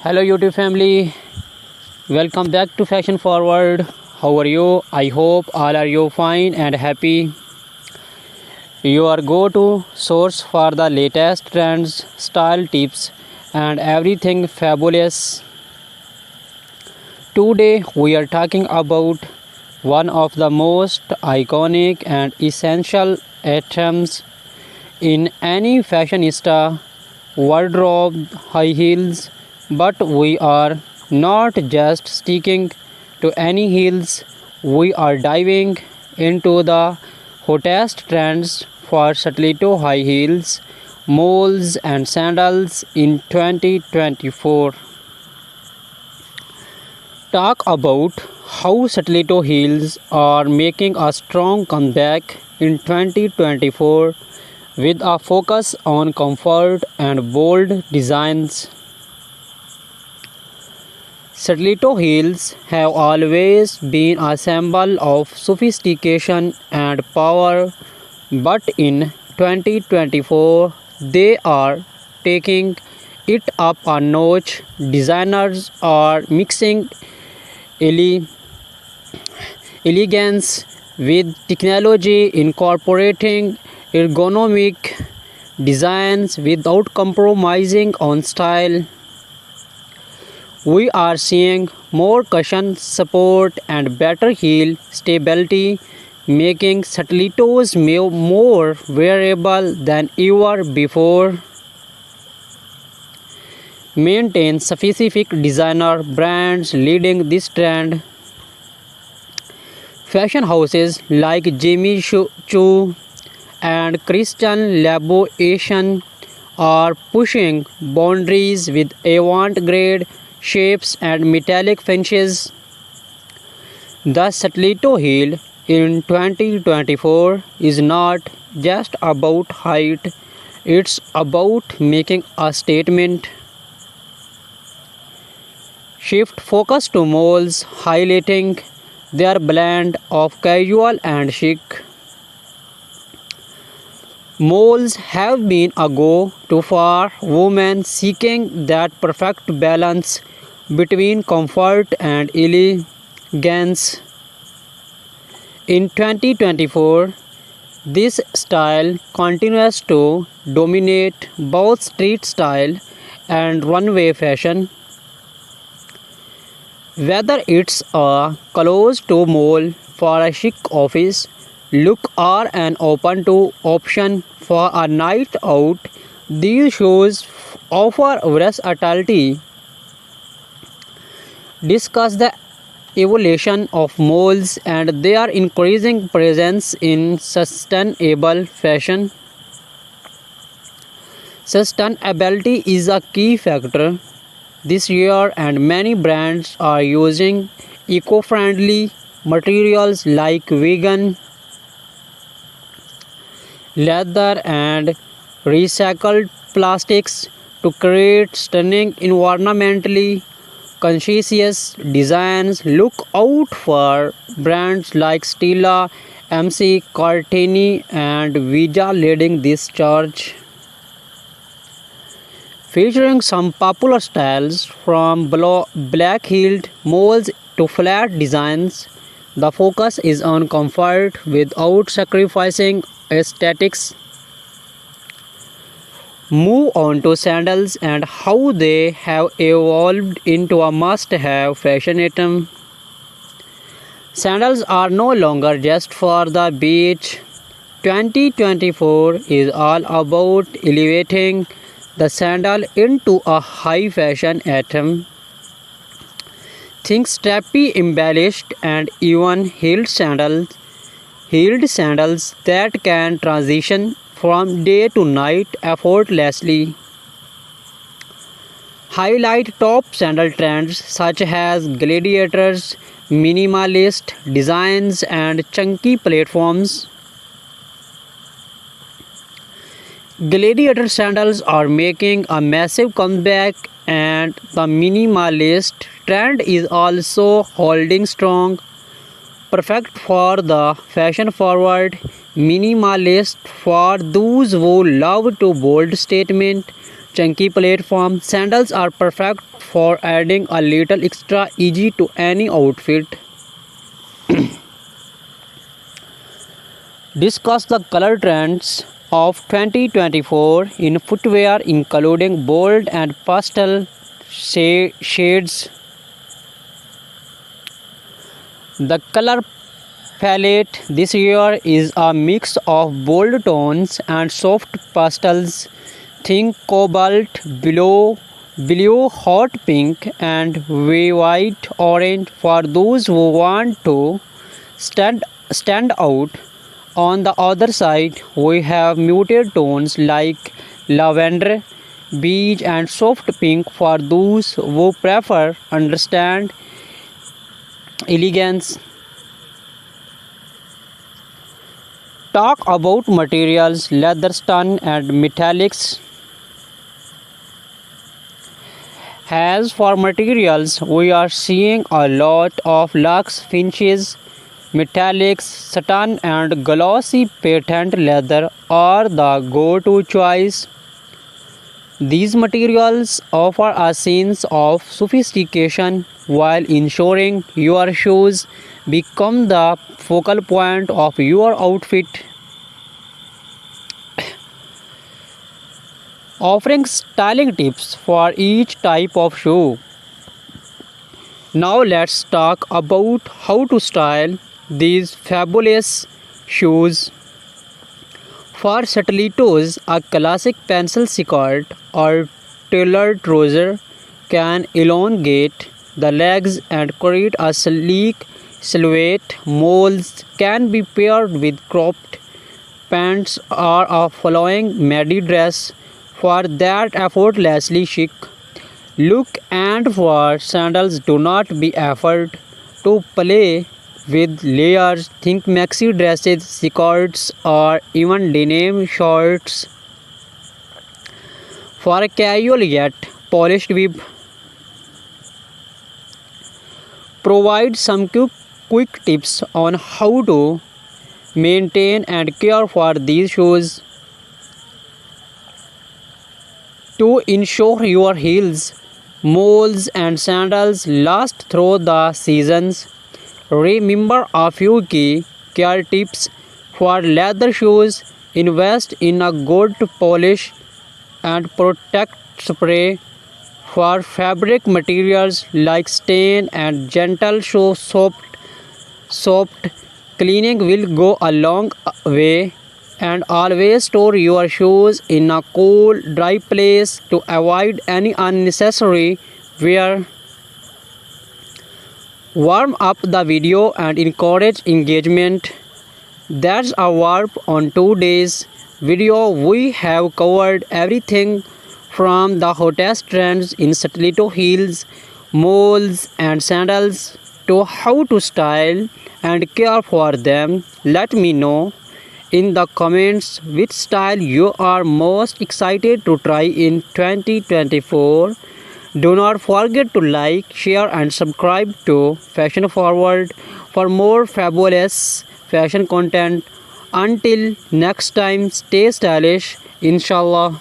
Hello YouTube family, welcome back to Fashion Forward. How are you? I hope all are you fine and happy. Your go-to source for the latest trends, style tips and everything fabulous. Today we are talking about one of the most iconic and essential items in any fashionista wardrobe, high heels. But we are not just sticking to any heels, we are diving into the hottest trends for stiletto high heels, moles, and sandals in 2024. Talk about how stiletto heels are making a strong comeback in 2024 with a focus on comfort and bold designs. Stiletto heels have always been a symbol of sophistication and power, but in 2024 they are taking it up a notch. Designers are mixing ele- elegance with technology, incorporating ergonomic designs without compromising on style. We are seeing more cushion support and better heel stability, making stilettos more wearable than ever before. Maintain specific designer brands leading this trend. Fashion houses like Jimmy Choo and Christian Louboutin are pushing boundaries with avant-garde shapes and metallic finishes. The stiletto heel in 2024 is not just about height, it's about making a statement. Shift focus to moles, highlighting their blend of casual and chic. Moles have been a go-to for women seeking that perfect balance between comfort and elegance. In 2024, this style continues to dominate both street style and runway fashion. Whether it's a closed-toe mole for a chic office look or an open-toe option for a night out, these shoes offer versatility. Discuss the evolution of moles and their increasing presence in sustainable fashion. Sustainability is a key factor this year, and many brands are using eco-friendly materials like vegan leather and recycled plastics to create stunning environmentally conscious designs. Look out for brands like Stella, MC Cartini and Vija leading this charge, featuring some popular styles from black-heeled moles to flat designs. The focus is on comfort without sacrificing aesthetics. Move on to sandals and how they have evolved into a must-have fashion item. Sandals are no longer just for the beach. 2024 is all about elevating the sandal into a high fashion item. Think strappy, embellished, and even heeled sandals that can transition from day to night effortlessly. Highlight top sandal trends such as gladiators, minimalist designs, and chunky platforms. Gladiator sandals are making a massive comeback, and the minimalist trend is also holding strong. Perfect for the fashion forward minimalist for those who love to bold statement chunky platform. Sandals are perfect for adding a little extra easy to any outfit. Discuss the color trends of 2024 in footwear, including bold and pastel shades. The color palette this year is a mix of bold tones and soft pastels. Think cobalt, blue, hot pink, and white orange for those who want to stand out. On the other side, we have muted tones like lavender, beige, and soft pink for those who prefer understand elegance. Talk about materials, leather, stun, and metallics. As for materials, we are seeing a lot of luxe finishes. Metallics, satin, and glossy patent leather are the go-to choice. These materials offer a sense of sophistication while ensuring your shoes become the focal point of your outfit. Offering styling tips for each type of shoe. Now let's talk about how to style these fabulous shoes. For stilettos, a classic pencil skirt or tailored trouser can elongate the legs and create a sleek silhouette. Molds can be paired with cropped pants or a flowing midi dress for that effortlessly chic look. And for sandals, do not be afraid to play with layers. Think maxi dresses, skirts, or even denim shorts for a casual yet polished vibe. Provide some quick tips on how to maintain and care for these shoes to ensure your heels, moles, and sandals last through the seasons. Remember a few key care tips for leather shoes. Invest in a good polish and protect spray. For fabric materials like stain and gentle soft cleaning will go a long way. And always store your shoes in a cool, dry place to avoid any unnecessary wear. Warm up the video and encourage engagement. That's a wrap on today's video. We have covered everything from the hottest trends in stiletto heels, moles, and sandals to how to style and care for them. Let me know in the comments which style you are most excited to try in 2024. Do not forget to like, share, and subscribe to Fashion Forward for more fabulous fashion content. Until next time, stay stylish, inshallah.